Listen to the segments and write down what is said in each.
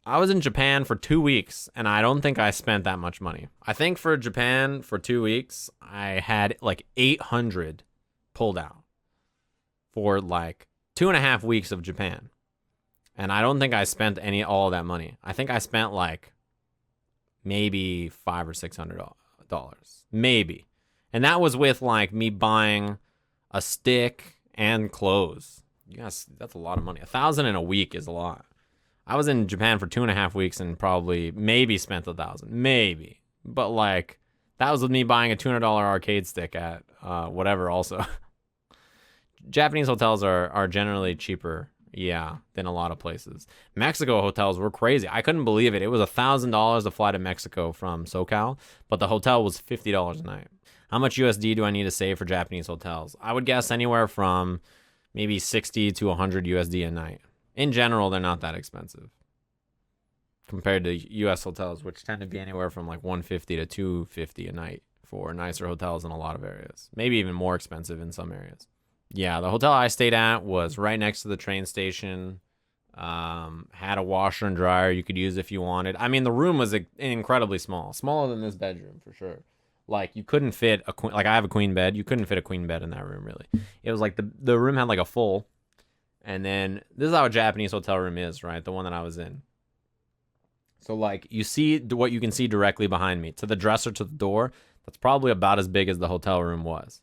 I was in Japan for 2 weeks, and I don't think I spent that much money. I think for Japan for 2 weeks, I had like 800 pulled out for like 2.5 weeks of Japan, and I don't think I spent all of that money. I think I spent like maybe $500 or $600, maybe, and that was with like me buying a stick and clothes. Yes, that's a lot of money. 1,000 in a week is a lot. I was in Japan for 2.5 weeks and probably maybe spent 1,000, maybe. But like that was with me buying a $200 arcade stick at whatever. Also, Japanese hotels are generally cheaper, yeah, than a lot of places. Mexico hotels were crazy. I couldn't believe it. It was $1,000 to fly to Mexico from SoCal, but the hotel was $50 a night. How much USD do I need to save for Japanese hotels? I would guess anywhere from maybe 60 to 100 USD a night. In general, they're not that expensive compared to US hotels, which tend to be anywhere from like 150 to 250 a night for nicer hotels in a lot of areas. Maybe even more expensive in some areas. Yeah, the hotel I stayed at was right next to the train station. Had a washer and dryer you could use if you wanted. I mean, the room was incredibly small, smaller than this bedroom for sure. Like you couldn't fit a queen. Like I have a queen bed. You couldn't fit a queen bed in that room really. It was like the room had like a full, and then this is how a Japanese hotel room is, right? The one that I was in. So like you see what you can see directly behind me to the dresser to the door. That's probably about as big as the hotel room was,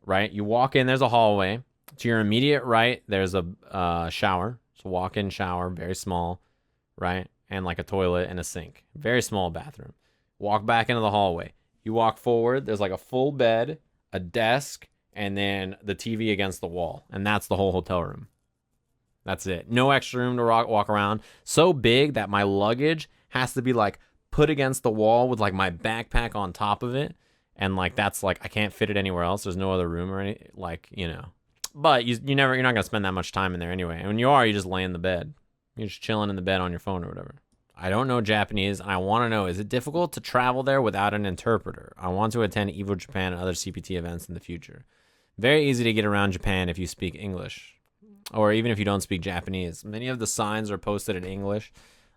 right? You walk in, there's a hallway. To your immediate right, there's a shower. So walk-in shower, very small, right? And like a toilet and a sink. Very small bathroom. Walk back into the hallway. You walk forward, there's like a full bed, a desk, and then the TV against the wall. And that's the whole hotel room. That's it. No extra room to walk around. So big that my luggage has to be like put against the wall with like my backpack on top of it. And like that's like I can't fit it anywhere else. There's no other room or any like, you know. But you're not gonna spend that much time in there anyway. And when you are, you just lay in the bed. You're just chilling in the bed on your phone or whatever. I don't know Japanese, and I want to know, is it difficult to travel there without an interpreter? I want to attend Evo Japan and other CPT events in the future. Very easy to get around Japan if you speak English, or even if you don't speak Japanese. Many of the signs are posted in English.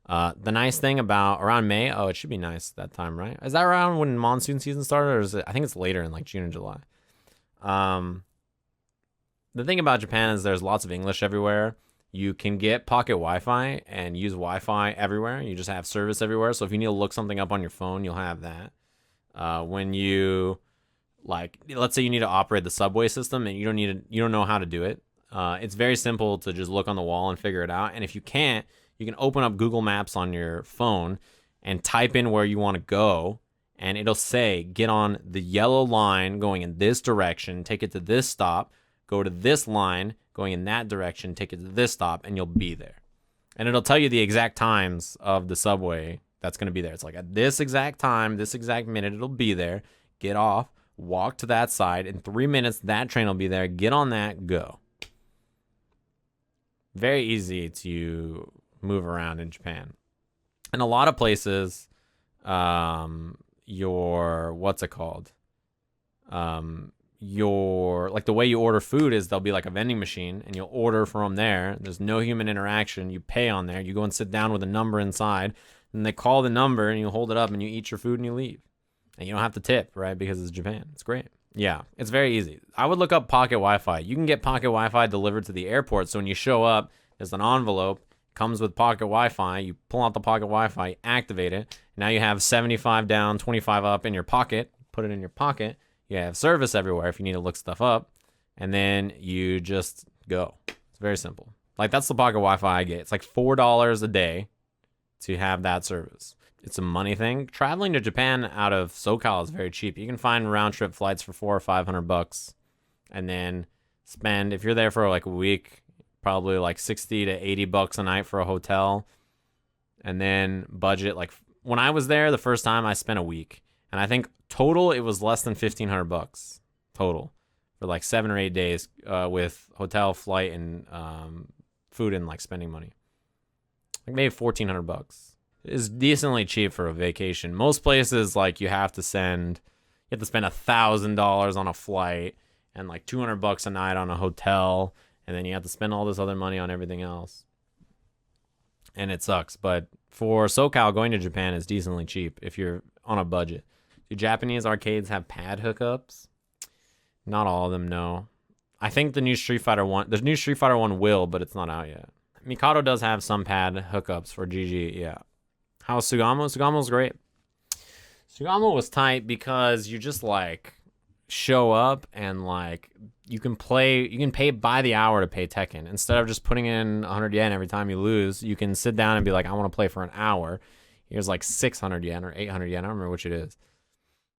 The nice thing about around May, it should be nice that time, right? Is that around when monsoon season started, or is it? I think it's later in like June and July. The thing about Japan is there's lots of English everywhere. You can get pocket Wi-Fi and use Wi-Fi everywhere. You just have service everywhere. So if you need to look something up on your phone, you'll have that. When you like, let's say you need to operate the subway system and you don't know how to do it. It's very simple to just look on the wall and figure it out. And if you can't, you can open up Google Maps on your phone and type in where you want to go. And it'll say, get on the yellow line going in this direction, take it to this stop, go to this line going in that direction, take it to this stop, and you'll be there. And it'll tell you the exact times of the subway that's going to be there. It's like at this exact time, this exact minute, it'll be there. Get off, walk to that side. In 3 minutes, that train will be there. Get on that, go. Very easy to move around in Japan. In a lot of places, what's it called? Your like the way you order food is there'll be like a vending machine and you'll order from there. There's no human interaction. You pay on there. You go and sit down with a number inside, and they call the number and you hold it up and you eat your food and you leave. And you don't have to tip, right? Because it's Japan. It's great. Yeah, it's very easy. I would look up pocket Wi-Fi. You can get pocket Wi-Fi delivered to the airport. So when you show up, there's an envelope, comes with pocket Wi-Fi. You pull out the pocket Wi-Fi, activate it. Now you have 75 down, 25 up in your pocket. Put it in your pocket. You have service everywhere if you need to look stuff up. And then you just go. It's very simple. Like that's the pocket Wi-Fi I get. It's like $4 a day to have that service. It's a money thing. Traveling to Japan out of SoCal is very cheap. You can find round trip flights for $400 or $500, and then spend, if you're there for like a week, probably like $60 to $80 a night for a hotel, and then budget. Like when I was there the first time, I spent a week, and I think total it was less than $1,500 total for like 7 or 8 days with hotel, flight, and food and like spending money. Like maybe $1,400. It's decently cheap for a vacation. Most places like you have to spend $1,000 on a flight and like $200 a night on a hotel, and then you have to spend all this other money on everything else. And it sucks, but For SoCal, going to Japan is decently cheap if you're on a budget. Do Japanese arcades have pad hookups? Not all of them, no. I think the new Street Fighter 1 will, but it's not out yet. Mikado does have some pad hookups for GG, yeah. How's Sugamo? Sugamo's great. Sugamo was tight because you just like show up and like you can pay by the hour to pay Tekken. Instead of just putting in 100 yen every time you lose, you can sit down and be like, I want to play for an hour. Here's like 600 yen or 800 yen. I don't remember which it is.